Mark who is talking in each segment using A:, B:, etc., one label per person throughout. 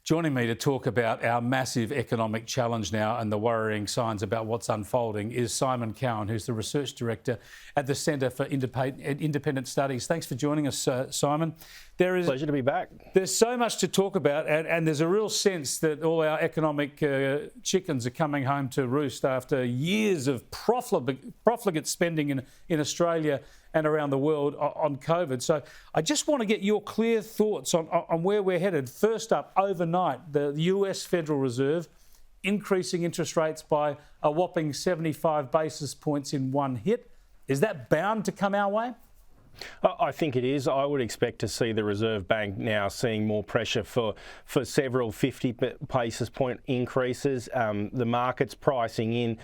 A: Joining me to talk about our massive economic challenge now and the worrying signs about what's unfolding is Simon Cowan, who's the Research Director at the Centre for Independent Studies. Thanks for joining us, Simon.
B: Pleasure to be back.
A: There's so much to talk about, and there's a real sense that all our economic chickens are coming home to roost after years of profligate spending in Australia and around the world on COVID. So I just want to get your clear thoughts on where we're headed. First up, overnight, the US Federal Reserve increasing interest rates by a whopping 75 basis points in one hit. Is that bound to come our way?
B: I think it is. I would expect to see the Reserve Bank now seeing more pressure for several 50 basis point increases. The market's pricing in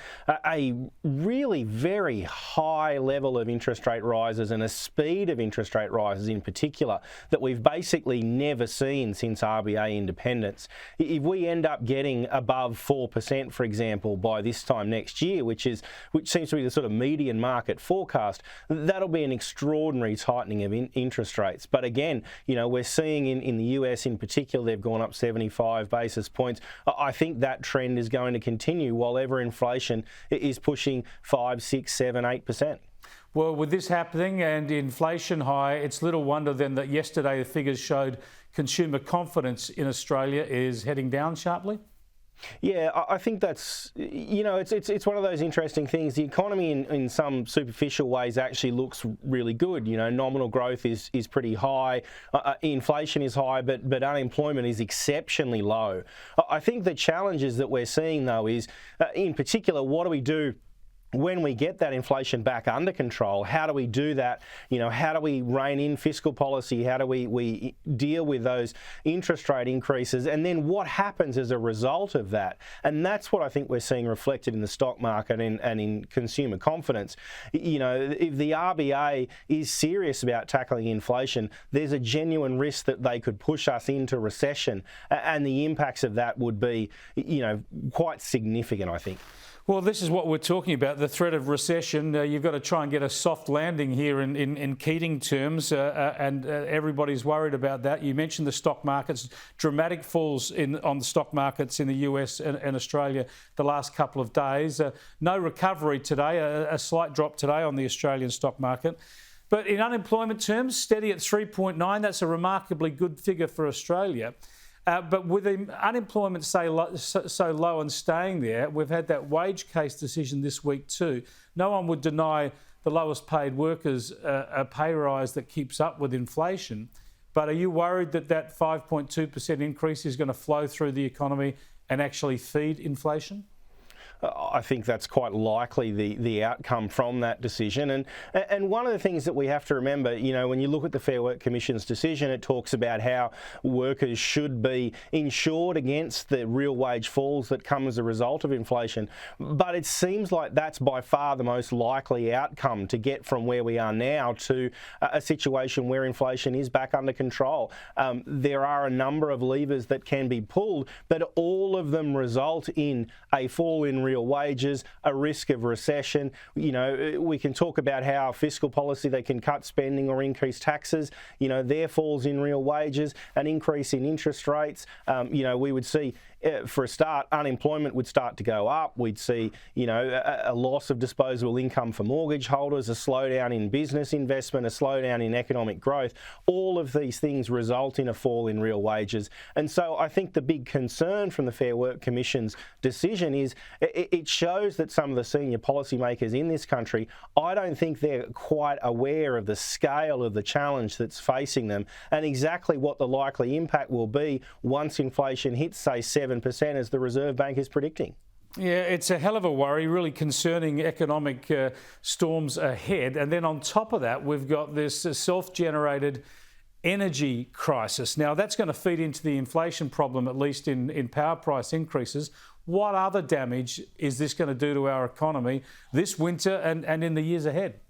B: a really very high level of interest rate rises and a speed of interest rate rises in particular that we've basically never seen since RBA independence. If we end up getting above 4%, for example, by this time next year, which seems to be the sort of median market forecast, that'll be an extraordinary tightening of interest rates. But again, we're seeing in the US in particular, they've gone up 75 basis points. I think that trend is going to continue while ever inflation is pushing 5, 6, 7, 8%.
A: Well, with this happening and inflation high, it's little wonder then that yesterday the figures showed consumer confidence in Australia is heading down sharply.
B: Yeah, I think that's, it's one of those interesting things. The economy in some superficial ways actually looks really good. Nominal growth is pretty high. Inflation is high, but unemployment is exceptionally low. I think the challenges that we're seeing, though, is in particular, what do we do when we get that inflation back under control? How do we do that? How do we rein in fiscal policy? How do we deal with those interest rate increases? And then what happens as a result of that? And that's what I think we're seeing reflected in the stock market and in consumer confidence. If the RBA is serious about tackling inflation, there's a genuine risk that they could push us into recession. And the impacts of that would be, quite significant, I think.
A: Well, this is what we're talking about, the threat of recession. You've got to try and get a soft landing here in Keating terms, and everybody's worried about that. You mentioned the stock markets, dramatic falls on the stock markets in the US and Australia the last couple of days. No recovery today, a slight drop today on the Australian stock market. But in unemployment terms, steady at 3.9, that's a remarkably good figure for Australia. But with the unemployment so low and staying there, we've had that wage case decision this week too. No one would deny the lowest paid workers a pay rise that keeps up with inflation. But are you worried that 5.2% increase is going to flow through the economy and actually feed inflation?
B: I think that's quite likely the outcome from that decision. And one of the things that we have to remember, when you look at the Fair Work Commission's decision, it talks about how workers should be insured against the real wage falls that come as a result of inflation. But it seems like that's by far the most likely outcome to get from where we are now to a situation where inflation is back under control. There are a number of levers that can be pulled, but all of them result in a fall in real wages, a risk of recession. We can talk about how fiscal policy, they can cut spending or increase taxes. There falls in real wages, an increase in interest rates. We would see, for a start, unemployment would start to go up. We'd see, a loss of disposable income for mortgage holders, a slowdown in business investment, a slowdown in economic growth. All of these things result in a fall in real wages. And so I think the big concern from the Fair Work Commission's decision is it shows that some of the senior policymakers in this country, I don't think they're quite aware of the scale of the challenge that's facing them and exactly what the likely impact will be once inflation hits, say, 7%, as the Reserve Bank is predicting.
A: Yeah, it's a hell of a worry, really concerning economic storms ahead. And then on top of that, we've got this self-generated energy crisis. Now, that's going to feed into the inflation problem, at least in power price increases. What other damage is this going to do to our economy this winter and in the years ahead?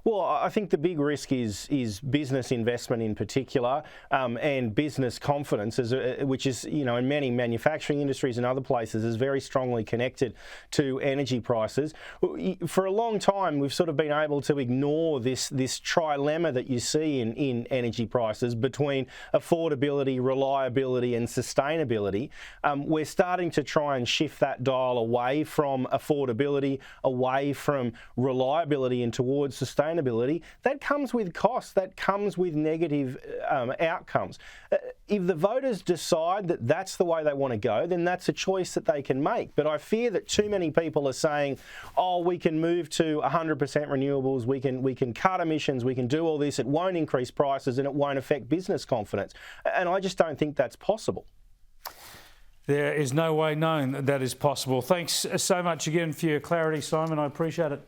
B: Well, I think the big risk is business investment in particular, and business confidence, which is, in many manufacturing industries and other places, is very strongly connected to energy prices. For a long time, we've sort of been able to ignore this trilemma that you see in energy prices between affordability, reliability, and sustainability. We're starting to try and shift that dial away from affordability, away from reliability, and towards sustainability. That comes with costs, that comes with negative outcomes. If the voters decide that that's the way they want to go, then that's a choice that they can make. But I fear that too many people are saying, oh, we can move to 100% renewables, we can cut emissions, we can do all this, it won't increase prices and it won't affect business confidence. And I just don't think that's possible.
A: There is no way known that is possible. Thanks so much again for your clarity, Simon. I appreciate it.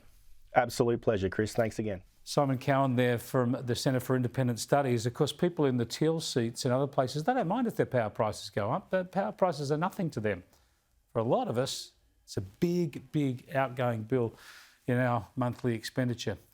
B: Absolute pleasure, Chris. Thanks again.
A: Simon Cowan there from the Centre for Independent Studies. Of course, people in the teal seats and other places, they don't mind if their power prices go up. The power prices are nothing to them. For a lot of us, it's a big, big outgoing bill in our monthly expenditure.